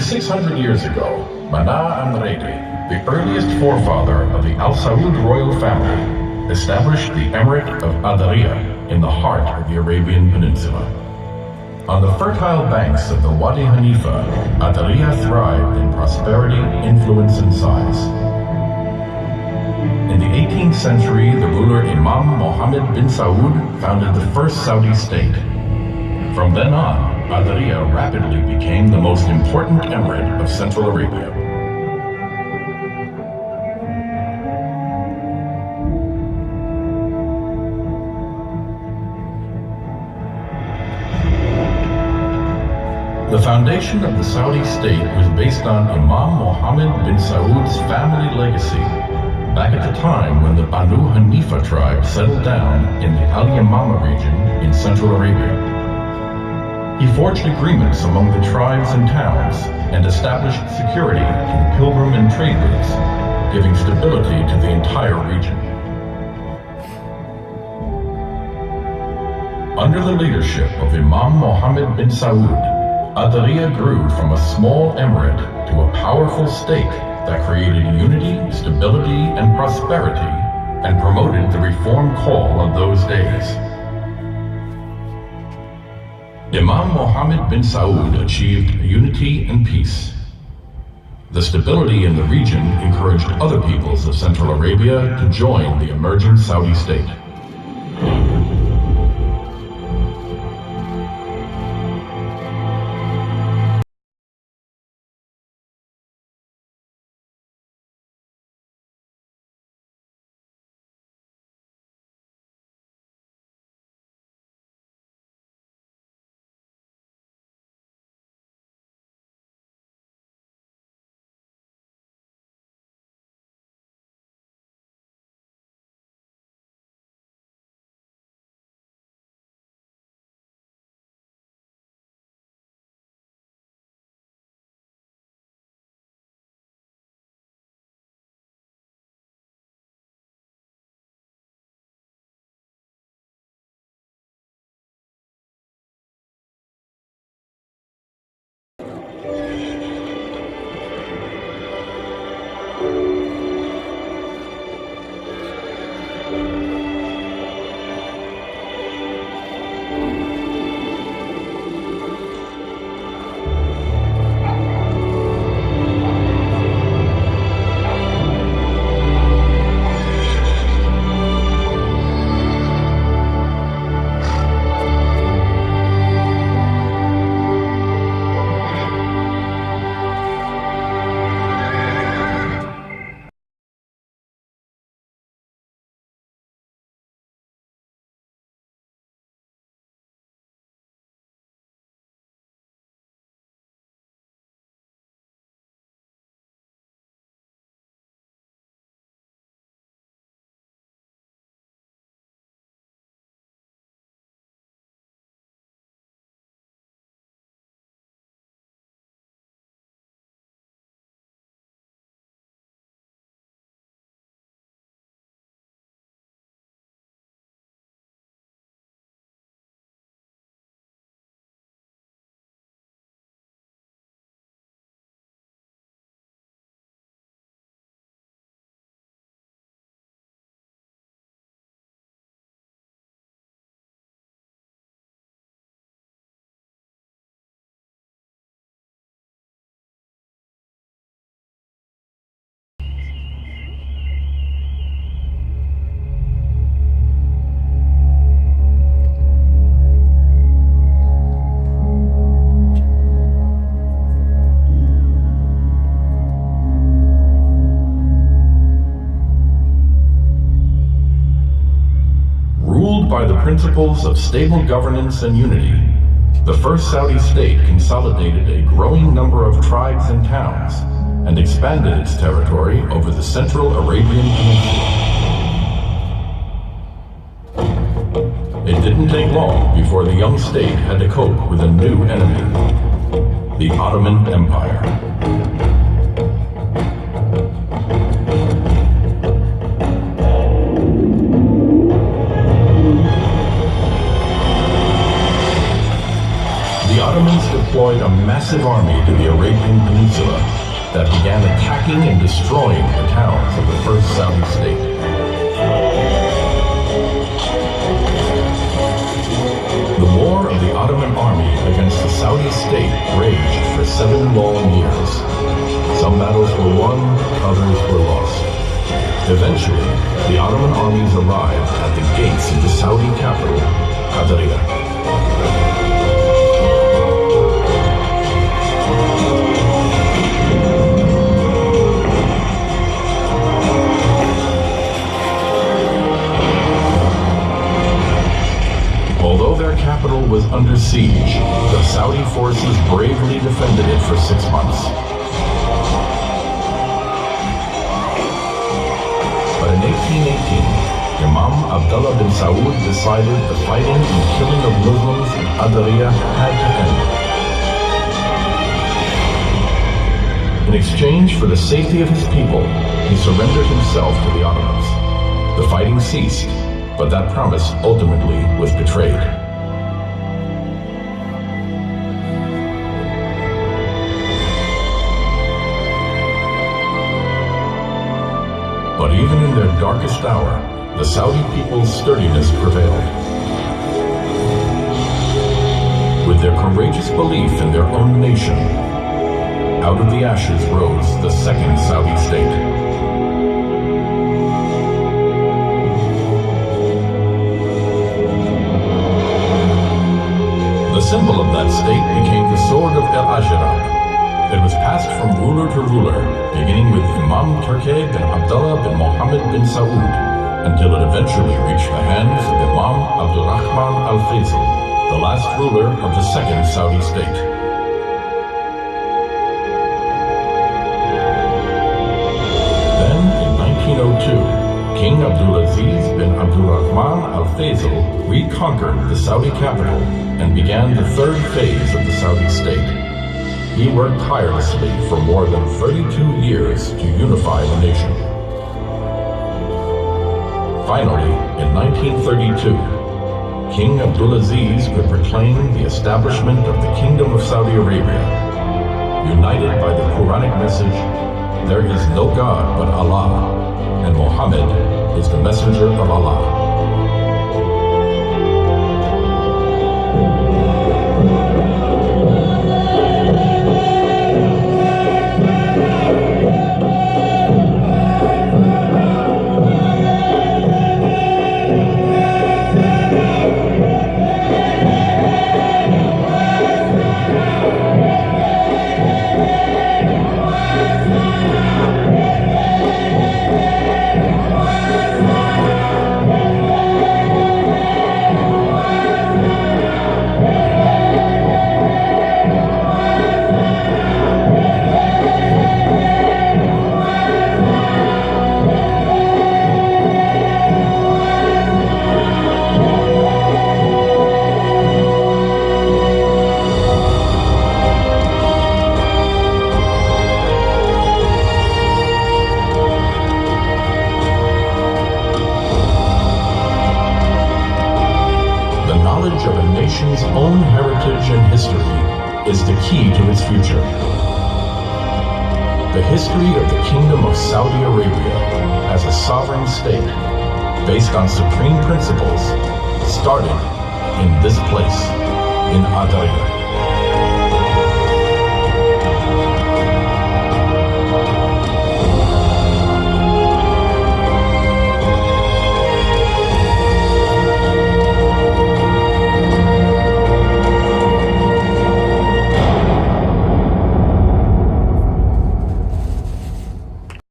600 years ago, Mana Amredi, the earliest forefather of the Al Saud royal family, established the Emirate of Dariya in the heart of the Arabian Peninsula. On the fertile banks of the Wadi Hanifa, Dariya thrived in prosperity, influence, and size. In the 18th century, the ruler Imam Mohammed bin Saud founded the first Saudi state. From then on, Dariya rapidly became the most important emirate of Central Arabia. The foundation of the Saudi state was based on Imam Mohammed bin Saud's family legacy, back at the time when the Banu Hanifa tribe settled down in the Al Yamama region in Central Arabia. He forged agreements among the tribes and towns and established security in pilgrim and trade routes, giving stability to the entire region. Under the leadership of Imam Mohammed bin Saud, Dariya grew from a small emirate to a powerful state that created unity, stability, and prosperity, and promoted the reform call of those days. Imam Mohammed bin Saud achieved unity and peace. The stability in the region encouraged other peoples of Central Arabia to join the emerging Saudi state. By the principles of stable governance and unity, the first Saudi state consolidated a growing number of tribes and towns and expanded its territory over the Central Arabian Peninsula. It didn't take long before the young state had to cope with a new enemy, the Ottoman Empire. The Ottomans deployed a massive massive army to the Arabian Peninsula that began attacking and destroying the towns of the first Saudi state. The war of the Ottoman army against the Saudi state raged for 7 long years. Some battles were won, others were lost. Eventually, the Ottoman armies arrived at the gates of the Saudi capital, Dariya. Although their capital was under siege, the Saudi forces bravely defended it for 6 months. But in 1818, Imam Abdullah bin Saud decided the fighting and killing of Muslims in Dariya had to end. In exchange for the safety of his people, he surrendered himself to the Ottomans. The fighting ceased, but that promise ultimately was betrayed. But even in their darkest hour, the Saudi people's sturdiness prevailed. With their courageous belief in their own nation, out of the ashes rose the second Saudi state. The symbol of that state became the sword of Al-Ajraq. It was passed from ruler to ruler, beginning with Imam Turki bin Abdullah bin Mohammed bin Saud, until it eventually reached the hands of Imam Abdurrahman al-Faisal, the last ruler of the second Saudi state. Then, in 1902, King Abdulaziz bin Abdurrahman al-Faisal reconquered the Saudi capital and began the third phase of the Saudi state. He worked tirelessly for more than 32 years to unify the nation. Finally, in 1932, King Abdulaziz could proclaim the establishment of the Kingdom of Saudi Arabia. United by the Quranic message, there is no God but Allah, and Muhammad is the messenger of Allah. Of a nation's own heritage and history is the key to its future. The history of the Kingdom of Saudi Arabia as a sovereign state based on supreme principles started in this place, in Dariya.